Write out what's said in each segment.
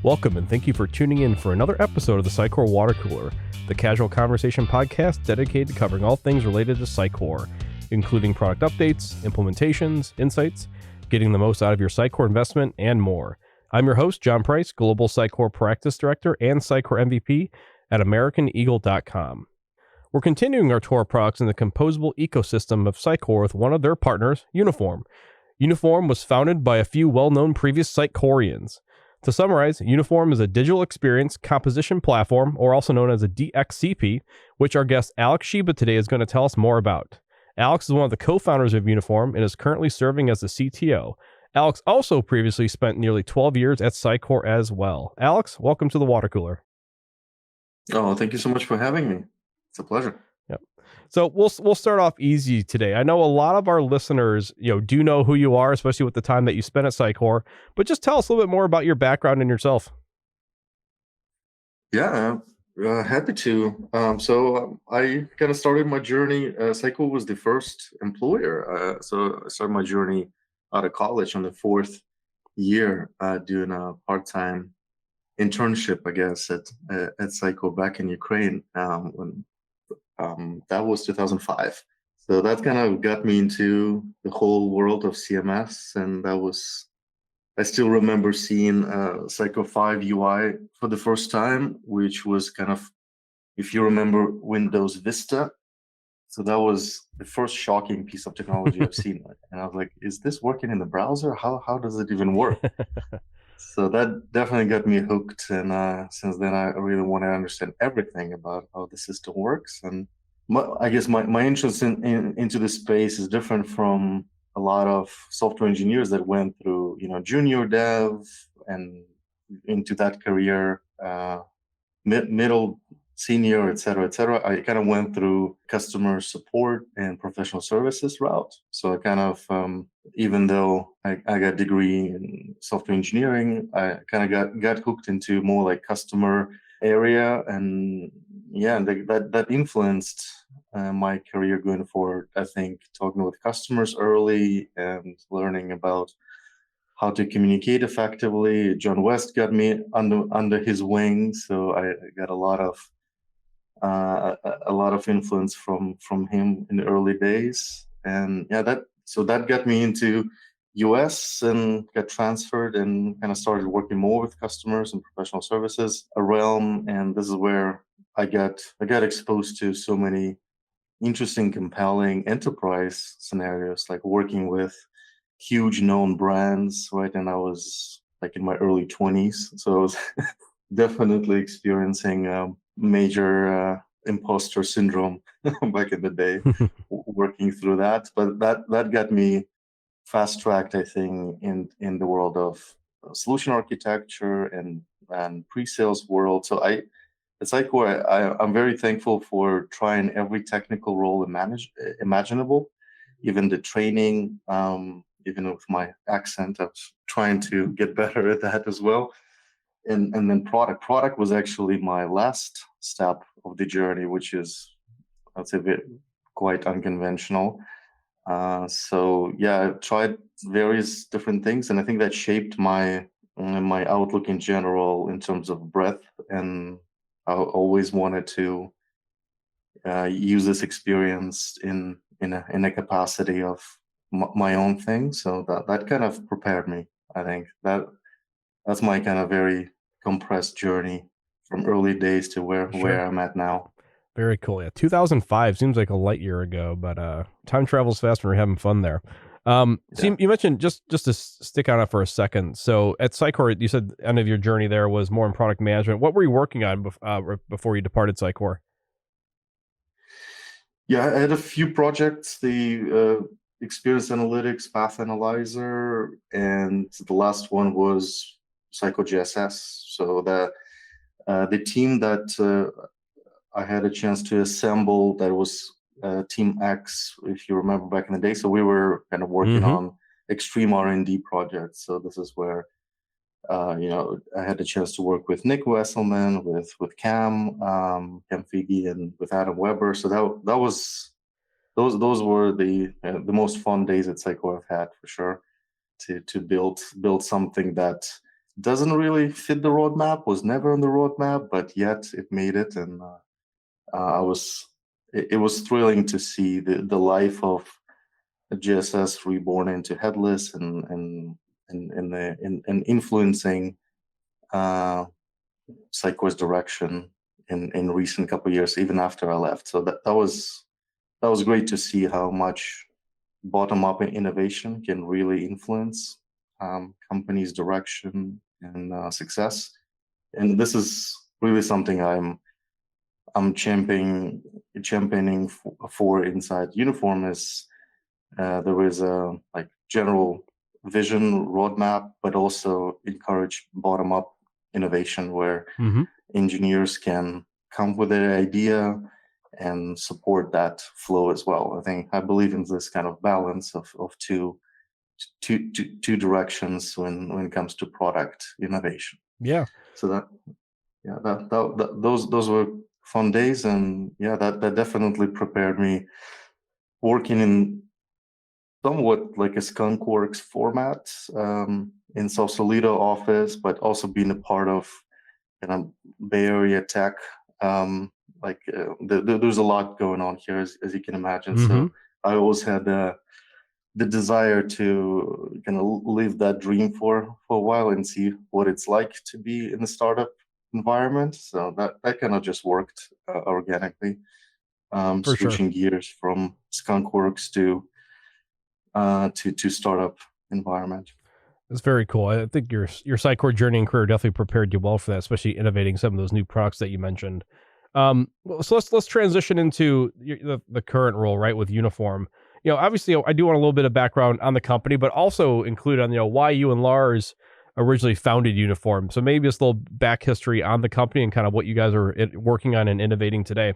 Welcome and thank you for tuning in for another episode of the Sitecore Water Cooler, the casual conversation podcast dedicated to covering all things related to Sitecore, including product updates, implementations, insights, getting the most out of your Sitecore investment, and more. I'm your host, John Price, Global Sitecore Practice Director and Sitecore MVP at AmericanEagle.com. We're continuing our tour of products in the Composable ecosystem of Sitecore with one of their partners, Uniform. Uniform was founded by a few well-known previous Sitecoreans. To summarize, Uniform is a digital experience composition platform, or also known as a DXCP, which our guest Alex Shyba today is going to tell us more about. Alex is one of the co-founders of Uniform and is currently serving as the CTO. Alex also previously spent nearly 12 years at Sitecore as well. Alex, welcome to the water cooler. Oh, thank you so much for having me. It's a pleasure. Yep. So we'll start off easy today. I know a lot of our listeners, do know who you are, especially with the time that you spent at Sitecore. But just tell us a little bit more about your background and yourself. Yeah, happy to. I kind of started my journey. Sitecore was the first employer. So I started my journey out of college on the fourth year, doing a part-time internship, I guess, at Sitecore back in Ukraine. That was 2005. So that kind of got me into the whole world of CMS, and I still remember seeing Sitecore 5 UI for the first time, which was kind of, if you remember, Windows Vista. So that was the first shocking piece of technology I've seen. And I was like, is this working in the browser? How does it even work? So that definitely got me hooked. And since then, I really want to understand everything about how the system works. And I guess my interest into this space is different from a lot of software engineers that went through, junior dev and into that career, middle, senior, et cetera, et cetera. I kind of went through customer support and professional services route. So I kind of, even though I got a degree in software engineering, I kind of got hooked into more like customer area. And yeah, that influenced my career going forward. I think talking with customers early and learning about how to communicate effectively. John West got me under his wing, so I got a lot of influence from him in the early days. And yeah, that got me into US and got transferred and kind of started working more with customers and professional services realm. And this is where I got exposed to so many interesting, compelling enterprise scenarios, like working with huge known brands, right? And I was like in my early 20s. So I was definitely experiencing major imposter syndrome back in the day, working through that. But that got me fast-tracked, I think, in the world of solution architecture and pre-sales world. So at Sitecore, I'm very thankful for trying every technical role imaginable, even the training, even with my accent, I was trying to get better at that as well. And then product was actually my last step of the journey, which is, I'd say, quite unconventional. So yeah, I tried various different things, and I think that shaped my outlook in general in terms of breadth. And I always wanted to use this experience in a capacity of my own thing. So that kind of prepared me. I think that's my kind of very compressed journey from early days to where I'm at now. Very cool. Yeah, 2005 seems like a light year ago, but time travels fast when we're having fun there. So you mentioned, just to stick on it for a second. So at Sitecore, you said the end of your journey there was more in product management. What were you working on before you departed Sitecore? Yeah, I had a few projects. The Experience Analytics, Path Analyzer, and the last one was PsychoGSS. So the team that I had a chance to assemble, that was Team X, if you remember back in the day. So we were kind of working on extreme R&D projects. So this is where I had the chance to work with Nick Wesselman, with Cam Figge, and with Adam Weber. So that was those were the most fun days at Sitecore I've had, for sure. To build something that doesn't really fit the roadmap, was never on the roadmap, but yet it made it. And I was, it was thrilling to see the life of GSS reborn into headless and influencing Sitecore's direction in recent couple of years, even after I left. So that was great to see how much bottom up innovation can really influence companies' direction and success. And this is really something I'm championing for inside Uniform. Is there is a like general vision roadmap, but also encourage bottom up innovation where Mm-hmm. engineers can come with their idea and support that flow as well. I believe in this kind of balance of two directions when it comes to product innovation. Yeah. So those were fun days, and yeah, that definitely prepared me working in somewhat like a skunkworks format in Sausalito office, but also being a part of kind of Bay Area tech. There's a lot going on here, as you can imagine. Mm-hmm. So I always had the desire to kind of live that dream for a while and see what it's like to be in the startup environment. So that kind of just worked organically. For sure. Switching gears from skunkworks to startup environment. It's very cool. I think your Sitecore journey and career definitely prepared you well for that, especially innovating some of those new products that you mentioned. So let's transition into the current role, right, with Uniform. Obviously, I do want a little bit of background on the company, but also include on why you and Lars originally founded Uniform. So maybe just a little back history on the company and kind of what you guys are working on and innovating today.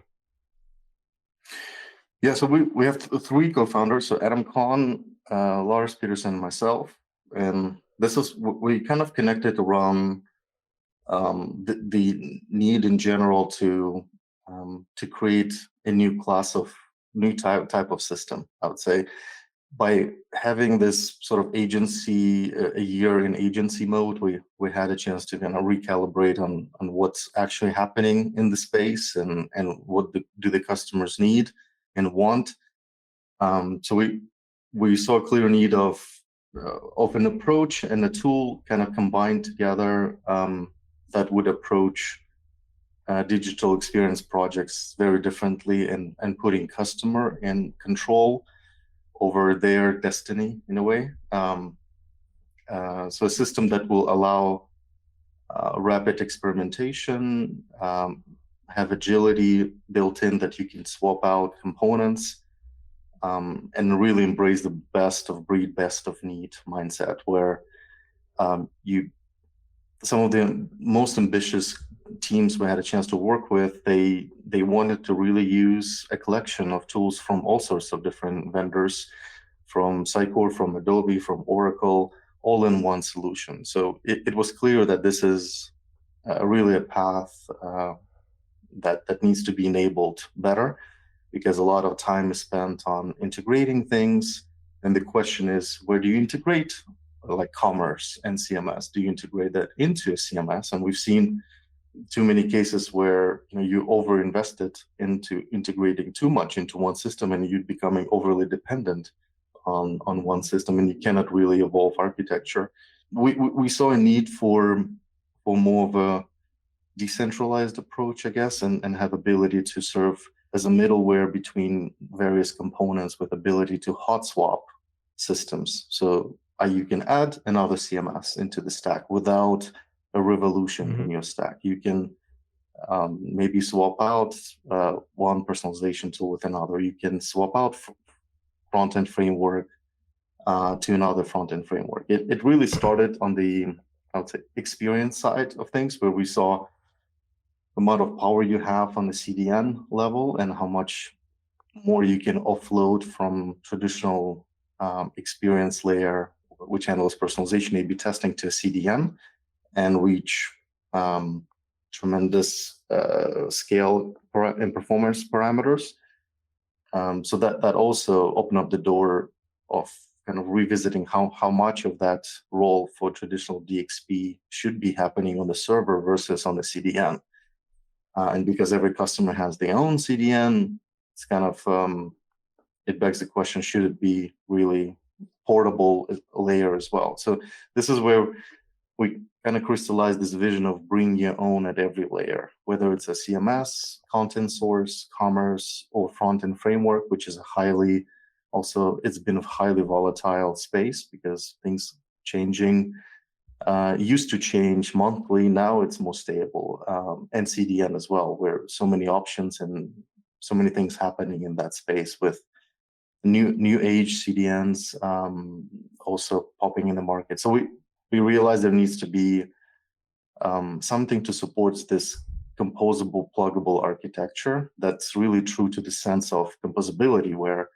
Yeah, so we have three co-founders. So Adam Kahn, Lars Peterson, and myself, and we kind of connected around the need in general to create a new type of system. I would say by having this sort of agency, a year in agency mode, we had a chance to kind of recalibrate on what's actually happening in the space and what do the customers need and want. So we saw a clear need of an approach and a tool kind of combined together that would approach digital experience projects very differently and putting customer in control over their destiny in a way. So a system that will allow rapid experimentation, have agility built in that you can swap out components, and really embrace the best of breed, best of need mindset, where some of the most ambitious teams we had a chance to work with, they wanted to really use a collection of tools from all sorts of different vendors, from Sitecore, from Adobe, from Oracle, all in one solution. So it was clear that this is really a path that needs to be enabled better, because a lot of time is spent on integrating things. And the question is, where do you integrate like commerce and CMS? Do you integrate that into a CMS? And we've seen too many cases where you overinvested into integrating too much into one system, and you're becoming overly dependent on one system, and you cannot really evolve architecture. We saw a need for more of a decentralized approach, I guess, and have ability to serve as a middleware between various components with ability to hot swap systems. So you can add another CMS into the stack without a revolution in your stack. You can maybe swap out one personalization tool with another. You can swap out front-end framework to another front-end framework. It really started on the, I would say, experience side of things, where we saw the amount of power you have on the CDN level and how much more you can offload from traditional experience layer, which handles personalization, A/B testing, to a CDN, and reach tremendous scale and performance parameters. So that also opened up the door of kind of revisiting how much of that role for traditional DXP should be happening on the server versus on the CDN. And because every customer has their own CDN, it's kind of it begs the question: should it be really portable layer as well? So this is where we kind of crystallize this vision of bring your own at every layer, whether it's a CMS, content source, commerce, or front-end framework, which is it's been a highly volatile space because things changing. Used to change monthly, now it's more stable. And CDN as well, where so many options and so many things happening in that space with new age CDNs also popping in the market. So we realize there needs to be something to support this composable, pluggable architecture that's really true to the sense of composability, where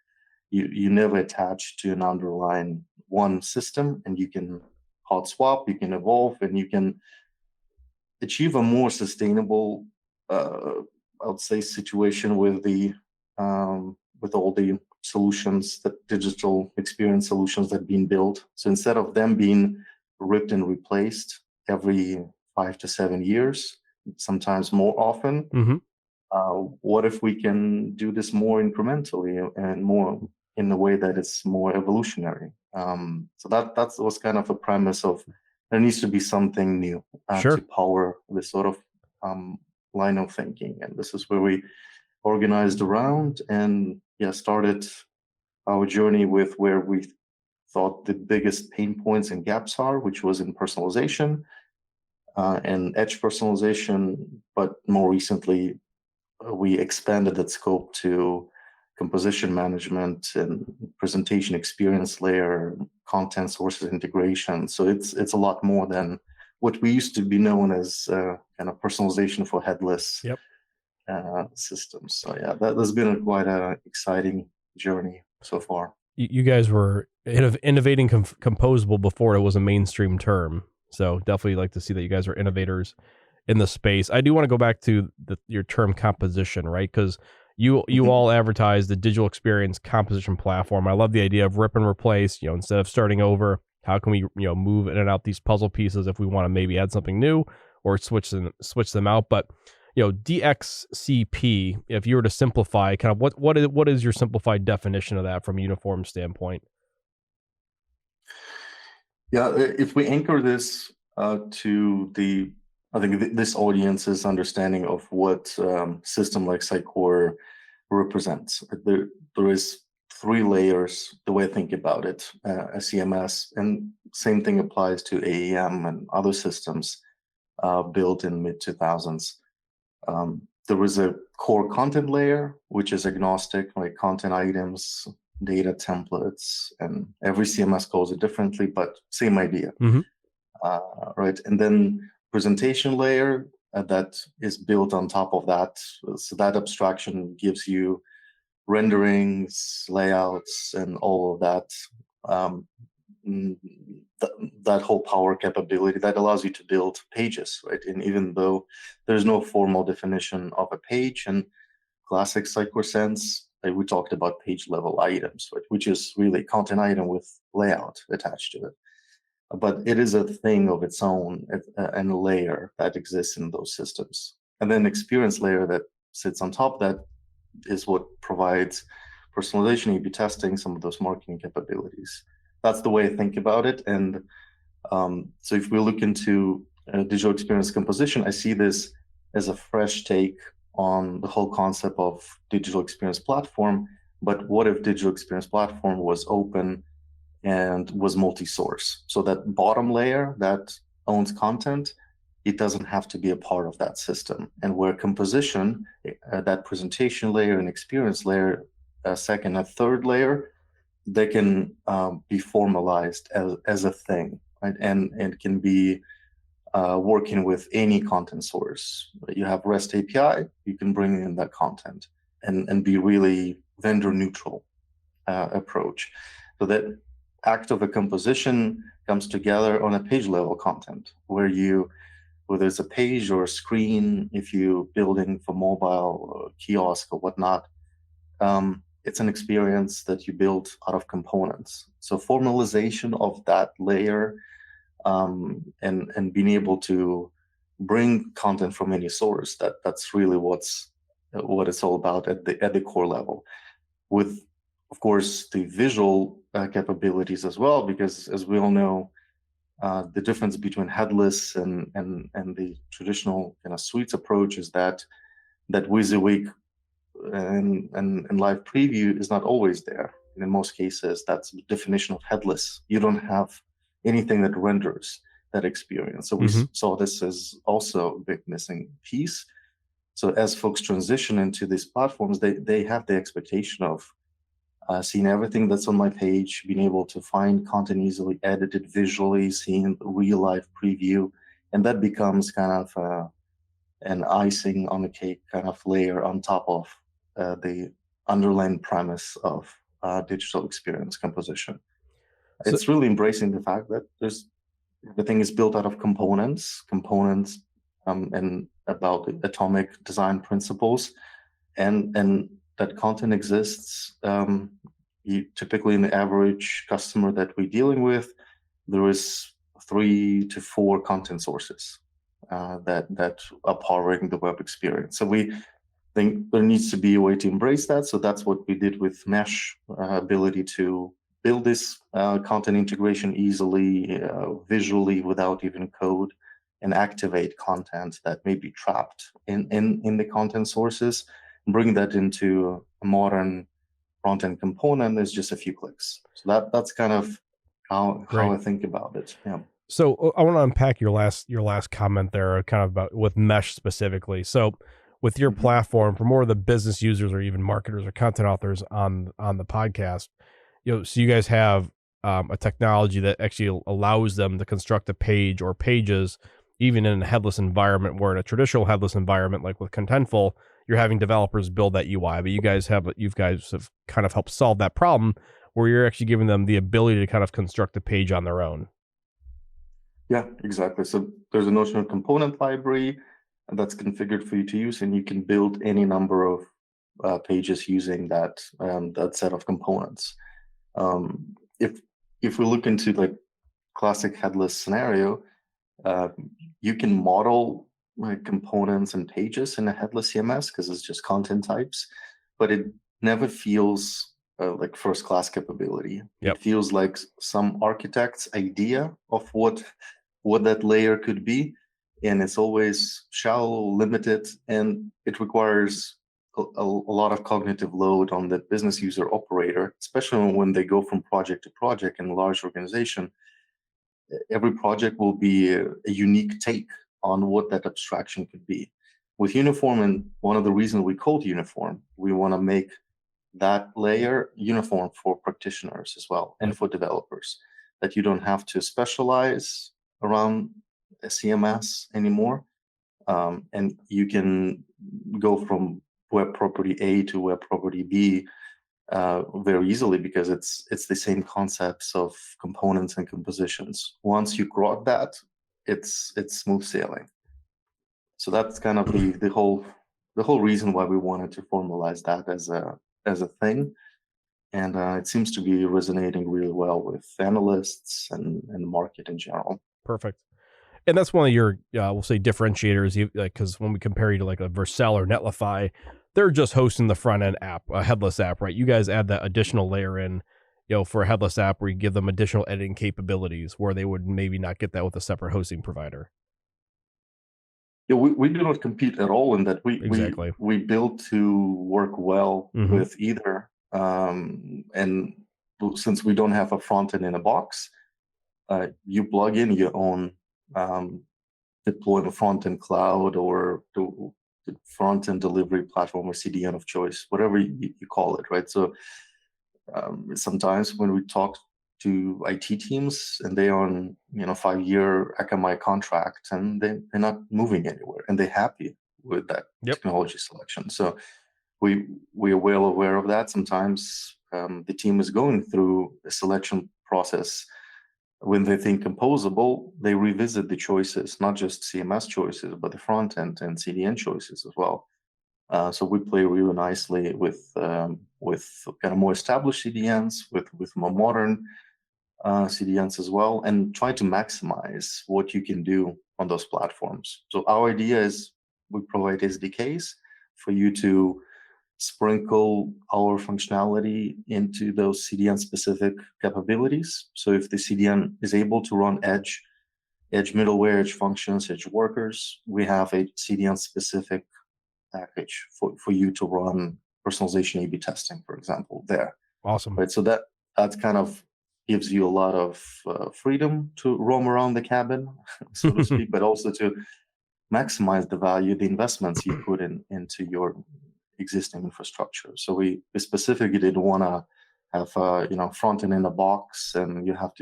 you never attach to an underlying one system, and you can hot swap, you can evolve, and you can achieve a more sustainable, I would say, situation with all the solutions, the digital experience solutions that have been built. So instead of them being ripped and replaced every 5 to 7 years, sometimes more often, what if we can do this more incrementally and more in a way that is more evolutionary? So that was kind of a premise of there needs to be something new Sure. to power this sort of line of thinking. And this is where we organized around and started our journey with where we thought the biggest pain points and gaps are, which was in personalization and edge personalization. But more recently, we expanded that scope to composition management and presentation experience layer, content sources integration. So it's a lot more than what we used to be known as kind of personalization for headless systems. So yeah, that's been quite an exciting journey so far. You guys were innovating composable before it was a mainstream term. So definitely like to see that you guys are innovators in the space. I do want to go back to your term composition, right? Because you all advertise the digital experience composition platform. I love the idea of rip and replace. Instead of starting over, how can we move in and out these puzzle pieces if we want to maybe add something new or switch them out? But DXCP, if you were to simplify, kind of what is your simplified definition of that from a uniform standpoint? Yeah, if we anchor this to I think this audience's understanding of what system like Sitecore represents. There is 3 layers, the way I think about it, a CMS, and same thing applies to AEM and other systems built in mid-2000s. There was a core content layer, which is agnostic, like content items, data templates, and every CMS calls it differently, but same idea. Right. And then presentation layer that is built on top of that. So that abstraction gives you renderings, layouts, and all of that. That whole power capability that allows you to build pages, right? And even though there's no formal definition of a page in classic Sitecore sense, we talked about page level items, right? Which is really content item with layout attached to it. But it is a thing of its own and a layer that exists in those systems. And then experience layer that sits on top of that is what provides personalization, A/B testing, some of those marketing capabilities. That's the way I think about it. And so if we look into digital experience composition, I see this as a fresh take on the whole concept of digital experience platform. But what if digital experience platform was open and was multi-source? So that bottom layer that owns content, it doesn't have to be a part of that system. And where composition, that presentation layer and experience layer, second and third layer, they can be formalized as a thing, right? And can be working with any content source. You have REST API, you can bring in that content and be really vendor neutral approach. So that act of a composition comes together on a page level content whether it's a page or a screen, if you're building for mobile or kiosk or whatnot, it's an experience that you build out of components. So formalization of that layer, and being able to bring content from any source, that's really what it's all about at the core level. With, of course, the visual capabilities as well, because as we all know, the difference between headless and the traditional kind of suites approach is that WYSIWYG and live preview is not always there. And in most cases, that's the definition of headless. You don't have anything that renders that experience. So we saw this as also a big missing piece. So as folks transition into these platforms, they have the expectation of seeing everything that's on my page, being able to find content easily edited visually, seeing real life preview, and that becomes kind of an icing on the cake kind of layer on top of the underlying premise of digital experience composition. So it's really embracing the fact that everything is built out of components, and about atomic design principles, and that content exists. Typically, in the average customer that we're dealing with, there is 3 to 4 content sources that are powering the web experience. So we think there needs to be a way to embrace that. So that's what we did with Mesh, ability to build this content integration easily, visually, without even code, and activate content that may be trapped in the content sources. Bring that into a modern front-end component is just a few clicks. So that's kind of how I think about it. Yeah. So I want to unpack your last comment there, kind of about with Mesh specifically. So with your platform, for more of the business users or even marketers or content authors on the podcast, so you guys have a technology that actually allows them to construct a page or pages even in a headless environment, where in a traditional headless environment, like with Contentful, you're having developers build that UI, but you guys have kind of helped solve that problem, where you're actually giving them the ability to kind of construct a page on their own. Yeah, exactly. So there's a notional component library that's configured for you to use, and you can build any number of pages using that set of components. If we look into like classic headless scenario, you can model components and pages in a headless CMS because it's just content types, but it never feels like first-class capability. It feels like some architect's idea of what that layer could be, and it's always shallow, limited, and it requires a lot of cognitive load on the business user operator, especially when they go from project to project in a large organization. Every project will be a unique take on what that abstraction could be. With Uniform, and one of the reasons we called Uniform, we want to make that layer uniform for practitioners as well, and for developers, that you don't have to specialize around a CMS anymore, and you can go from web property A to web property B very easily, because it's the same concepts of components and compositions. Once you grok that, it's smooth sailing. So that's kind of the whole reason why we wanted to formalize that as a thing, and it seems to be resonating really well with analysts and the market in general. Perfect. And that's one of your, we'll say, differentiators, because when we compare you to like a Vercel or Netlify, they're just hosting the front end app, a headless app, right? You guys add that additional layer in, for a headless app, where you give them additional editing capabilities, where they would maybe not get that with a separate hosting provider. Yeah, we do not compete at all in that. Exactly. We build to work well with either, and since we don't have a front end in a box, you plug in your own deployment front-end cloud, or the front-end delivery platform, or CDN of choice, whatever you call it, right? So sometimes when we talk to IT teams, and they are on 5-year Akamai contract, and they're not moving anywhere, and they're happy with that technology selection. So we are well aware of that. Sometimes the team is going through a selection process. When they think composable, they revisit the choices, not just CMS choices, but the front end and CDN choices as well. So we play really nicely with kind of more established CDNs, with more modern CDNs as well, and try to maximize what you can do on those platforms. So our idea is we provide SDKs for you to sprinkle our functionality into those CDN specific capabilities. So if the CDN is able to run edge middleware, edge functions, edge workers, we have a CDN specific package for you to run personalization A/B testing, for example, there. Awesome. Right. So that kind of gives you a lot of freedom to roam around the cabin, so to speak, but also to maximize the value, the investments you put into your existing infrastructure. So we specifically didn't want to have front end in a box, and you have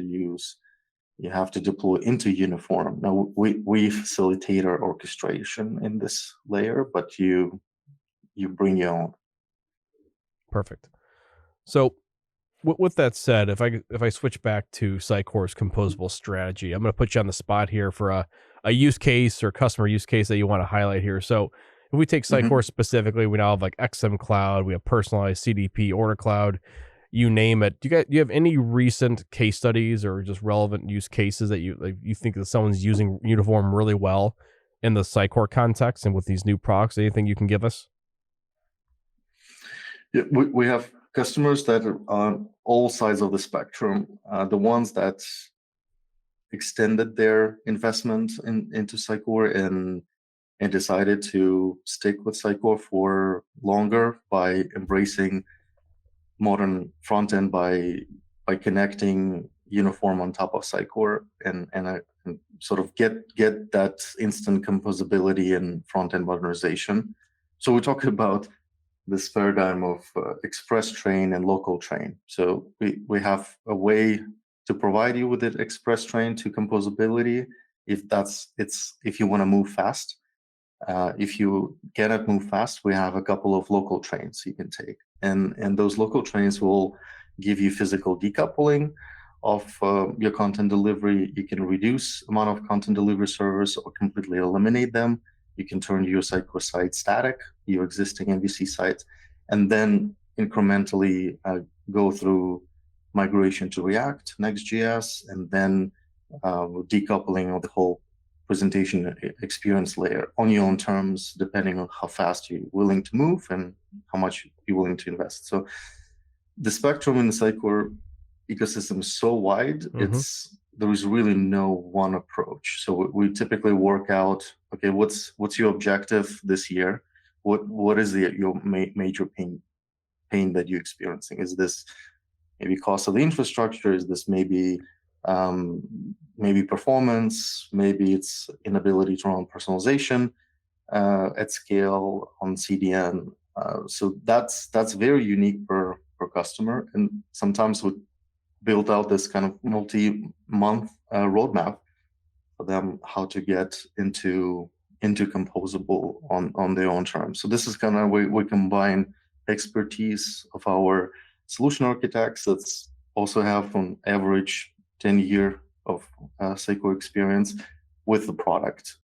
to deploy into uniform. Now we facilitate our orchestration in this layer, but you bring your own. Perfect. So with that said, if I switch back to Sitecore's composable strategy, I'm going to put you on the spot here for a use case or customer use case that you want to highlight here. So if we take Sitecore specifically, we now have like XM Cloud, we have personalized CDP, Order Cloud, you name it. Do you have any recent case studies or just relevant use cases that you think that someone's using Uniform really well in the Sitecore context and with these new products? Anything you can give us? Yeah, we have customers that are on all sides of the spectrum. The ones that extended their investment into Sitecore and decided to stick with Sitecore for longer by embracing modern front end, by connecting Uniform on top of Sitecore and sort of get that instant composability and front end modernization. So we talk about this paradigm of express train and local train. So we have a way to provide you with the express train to composability if you want to move fast. If you cannot move fast, we have a couple of local trains you can take, and those local trains will give you physical decoupling of your content delivery. You can reduce amount of content delivery servers or completely eliminate them. You can turn your Sitecore site static, your existing MVC site, and then incrementally go through migration to React, Next.js, and then decoupling of the whole presentation experience layer on your own terms, depending on how fast you're willing to move and how much you're willing to invest. So the spectrum in the Sitecore ecosystem is so wide, there is really no one approach. So we typically work out, okay, what's your objective this year? What is your major pain that you're experiencing? Is this maybe cost of the infrastructure? Is this maybe performance? Maybe it's inability to run personalization at scale on CDN. So that's very unique per customer, and sometimes we build out this kind of multi-month roadmap for them how to get into composable on their own terms. So this is kind of we combine expertise of our solution architects that's also have on average 10-year of Sitecore experience with the product,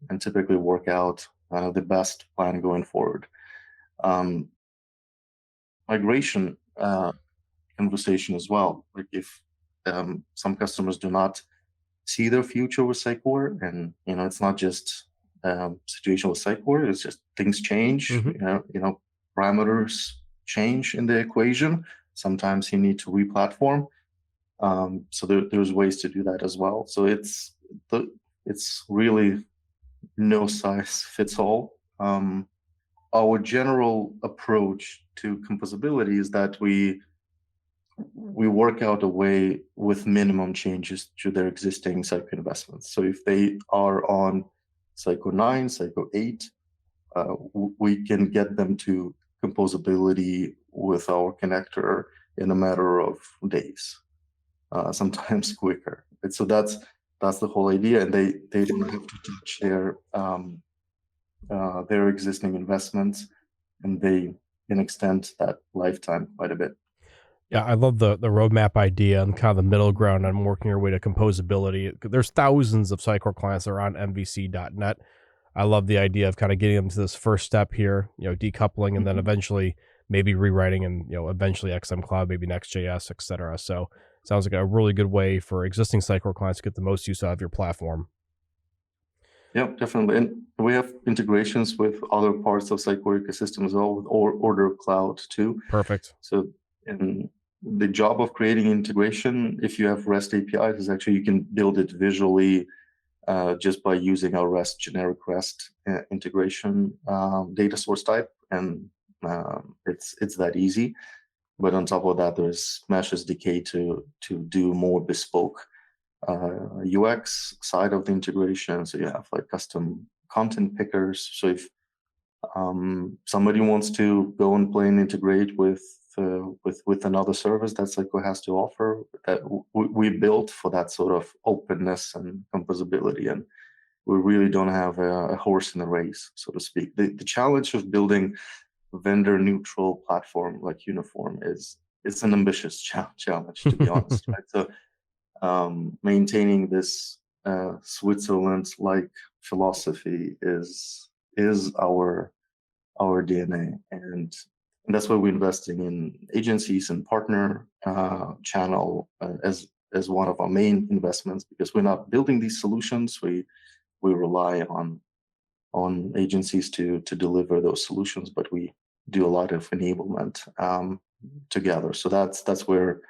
and typically work out the best plan going forward. Migration conversation as well. Like if some customers do not see their future with Sitecore, and it's not just situation with Sitecore, it's just things change. Parameters change in the equation. Sometimes you need to re-platform. So there's ways to do that as well. So it's really no size fits all. Our general approach to composability is that we work out a way with minimum changes to their existing Sitecore investments. So if they are on Sitecore 9, Sitecore 8, we can get them to composability with our connector in a matter of days, sometimes quicker. And so that's the whole idea, and they don't have to touch their existing investments, and they can extend that lifetime quite a bit. Yeah, I love the roadmap idea and kind of the middle ground on working your way to composability. There's thousands of Sitecore clients that are on MVC.net. I love the idea of kind of getting them to this first step here, decoupling and then Mhm. eventually maybe rewriting and, eventually XM Cloud, maybe Next.js, et cetera. So sounds like a really good way for existing Sitecore clients to get the most use out of your platform. Yeah, definitely. And we have integrations with other parts of Sitecore ecosystem as well, with Order Cloud too. Perfect. So, and the job of creating integration, if you have REST APIs, is actually you can build it visually just by using our REST generic REST integration data source type, and it's that easy. But on top of that, there's Mesh SDK to do more bespoke UX side of the integration. So you have like custom content pickers. So if somebody wants to go and play and integrate with another service that Sitecore has to offer, that we built for that sort of openness and composability, and we really don't have a horse in the race, so to speak. The challenge of building a vendor neutral platform like Uniform is it's an ambitious challenge, to be honest, right? So maintaining this Switzerland-like philosophy is our DNA, and that's why we're investing in agencies and partner channel as one of our main investments, because we're not building these solutions. We rely on agencies to deliver those solutions, but we do a lot of enablement together. So that's where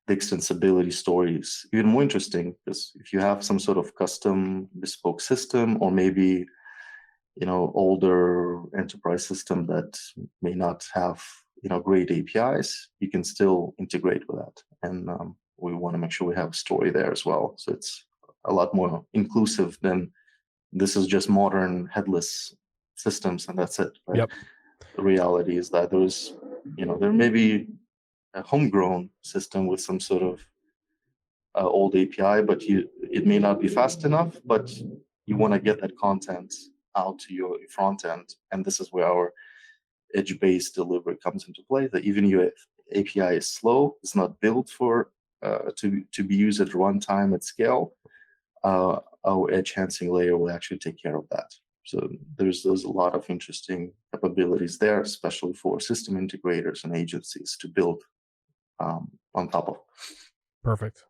the extensibility story is even more interesting, because if you have some sort of custom bespoke system, or maybe older enterprise system that may not have great APIs, you can still integrate with that. And we want to make sure we have a story there as well. So it's a lot more inclusive than this is just modern headless systems and that's it, right? Yep. The reality is that there may be a homegrown system with some sort of old API, but it may not be fast enough, but you want to get that content out to your front end. And this is where our edge-based delivery comes into play, that even your API is slow, it's not built for to be used at runtime at scale, our edge enhancing layer will actually take care of that. So there's a lot of interesting capabilities there, especially for system integrators and agencies to build on top of. Perfect.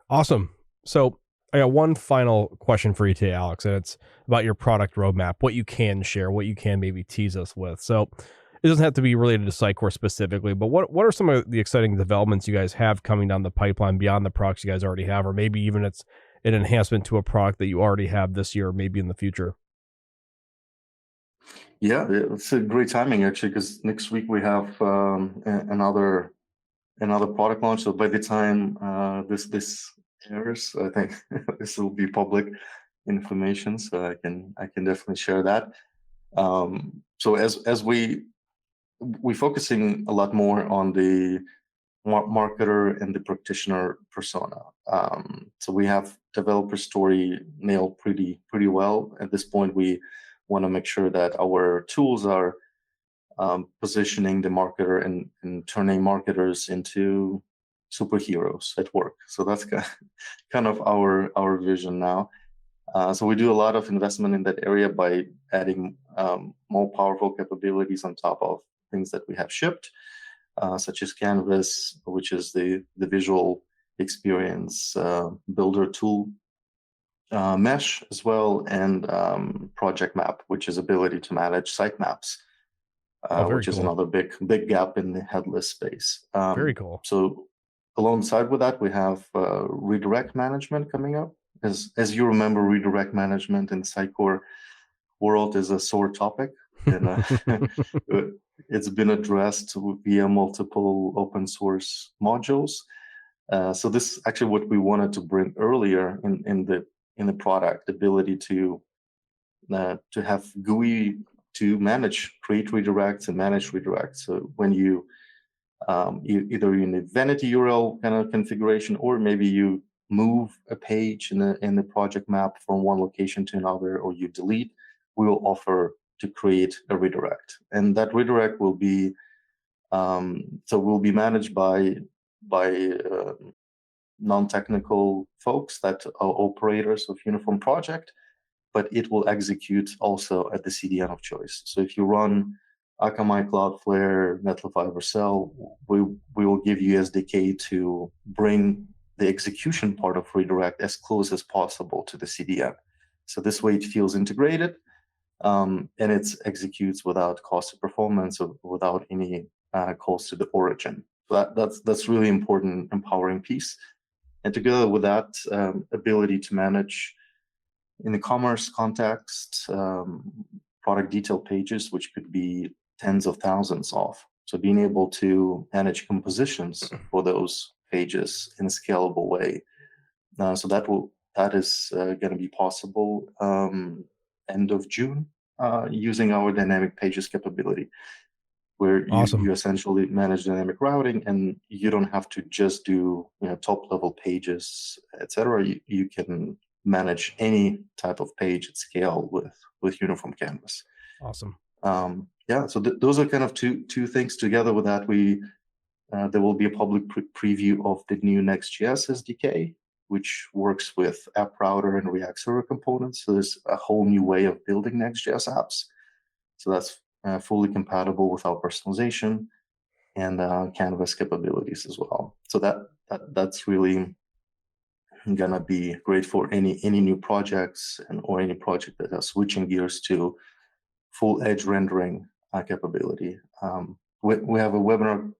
Awesome. So I got one final question for you today, Alex, and it's about your product roadmap, what you can share, what you can maybe tease us with. So it doesn't have to be related to Sitecore specifically, but what are some of the exciting developments you guys have coming down the pipeline beyond the products you guys already have, or maybe even it's an enhancement to a product that you already have this year, or maybe in the future? Yeah, it's a great timing actually, because next week we have another product launch. So by the time this airs, I think this will be public information. So I can definitely share that. So as we're focusing a lot more on the marketer and the practitioner persona. So we have developer story nailed pretty well. At this point, we want to make sure that our tools are positioning the marketer and turning marketers into superheroes at work. So that's kind of our vision now. So we do a lot of investment in that area by adding more powerful capabilities on top of things that we have shipped, such as Canvas, which is the visual experience builder tool, Mesh as well, and Project Map, which is ability to manage sitemaps, Oh, very which is cool. another big gap in the headless space. Very cool. So alongside with that, we have redirect management coming up. As you remember, redirect management in Sitecore world is a sore topic, and it's been addressed via multiple open source modules. So this is actually what we wanted to bring earlier in the product, ability to have GUI to create redirects and manage redirects. So when you either you need vanity URL kind of configuration, or maybe you move a page in the project map from one location to another, or you delete, we will offer to create a redirect, and that redirect will be managed by non-technical folks that are operators of Uniform project. but it will execute also at the CDN of choice. So if you run Akamai, Cloudflare, Netlify, Vercel, we will give you SDK to bring the execution part of redirect as close as possible to the CDN. So this way it feels integrated, and it executes without cost of performance or without any calls to the origin. So that's really important, empowering piece. And together with that, ability to manage in the commerce context, product detail pages, which could be tens of thousands of. So being able to manage compositions for those pages in a scalable way. So that is going to be possible end of June using our dynamic pages capability, where you essentially manage dynamic routing, and you don't have to just do top level pages, etc. You can manage any type of page at scale with uniform canvas. Awesome. So those are kind of two things. Together with that, there will be a public preview of the new Next.js SDK, which works with App Router and React Server components. So there's a whole new way of building Next.js apps. So that's fully compatible with our personalization and Canvas capabilities as well. So that's really gonna be great for any new projects or any project that are switching gears to full edge rendering capability. We have a webinar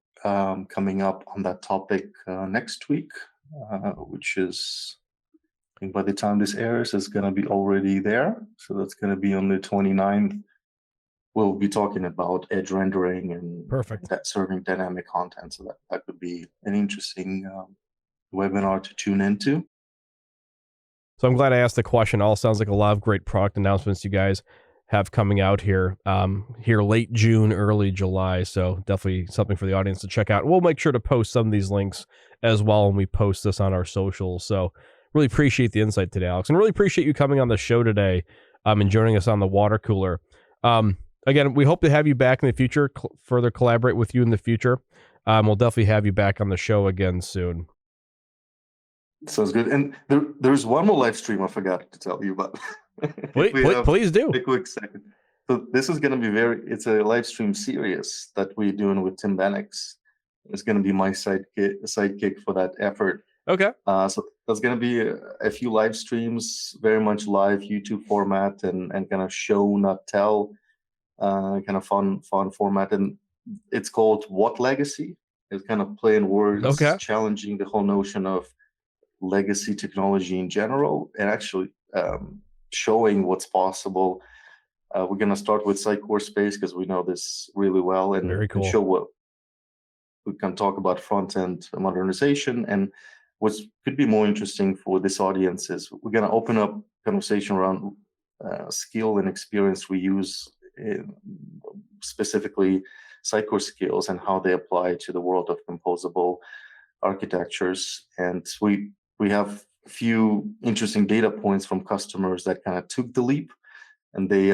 coming up on that topic next week, which is, I think by the time this airs, is going to be already there. So that's going to be on the 29th. We'll be talking about edge rendering and serving dynamic content. So that could be an interesting webinar to tune into. So I'm glad I asked the question. All sounds like a lot of great product announcements you guys have coming out here late June, early July. So definitely something for the audience to check out. We'll make sure to post some of these links as well when we post this on our socials. So really appreciate the insight today, Alex, and really appreciate you coming on the show today and joining us on the water cooler. Again, we hope to have you back in the future, further collaborate with you in the future. We'll definitely have you back on the show again soon. Sounds good. And there's one more live stream I forgot to tell you about. Please do. A quick second. So this is going to be it's a live stream series that we're doing with Tim Bennix. It's going to be my sidekick for that effort. Okay. So there's going to be a few live streams, very much live YouTube format and kind of show, not tell, kind of fun format. And it's called What Legacy? It's kind of playing words, challenging the whole notion of legacy technology in general, and actually showing what's possible. We're going to start with Sitecore space because we know this really well, and, very cool. And show what we can talk about front-end modernization. And what could be more interesting for this audience is we're going to open up conversation around skill and experience we use, specifically Sitecore skills and how they apply to the world of composable architectures. And we have a few interesting data points from customers that kind of took the leap, and they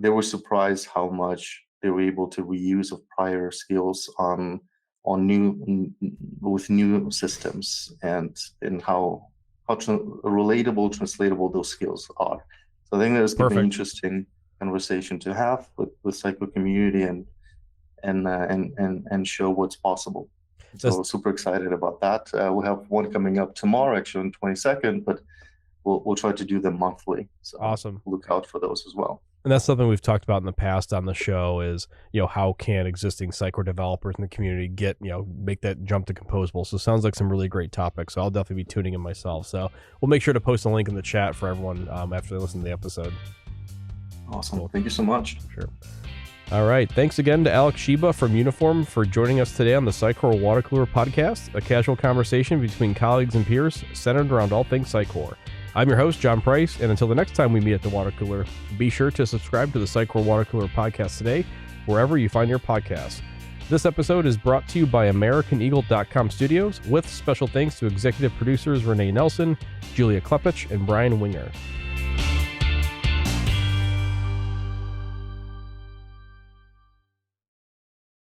were surprised how much they were able to reuse of prior skills with new systems, and how relatable, translatable those skills are. So I think there's going to be an interesting conversation to have with Sitecore community and show what's possible. So super excited about that. We'll have one coming up tomorrow, actually on 22nd, but we'll try to do them monthly. So awesome. Look out for those as well. And that's something we've talked about in the past on the show is, how can existing Sitecore developers in the community make that jump to Composable? So it sounds like some really great topics. So I'll definitely be tuning in myself. So we'll make sure to post a link in the chat for everyone after they listen to the episode. Awesome. Cool. Thank you so much. Sure. All right. Thanks again to Alex Shyba from Uniform for joining us today on the Sitecore Water Cooler Podcast, a casual conversation between colleagues and peers centered around all things Sitecore. I'm your host, John Price, and until the next time we meet at the Water Cooler, be sure to subscribe to the Sitecore Water Cooler Podcast today, wherever you find your podcasts. This episode is brought to you by AmericanEagle.com Studios, with special thanks to executive producers Renee Nelson, Julia Klepich, and Brian Winger.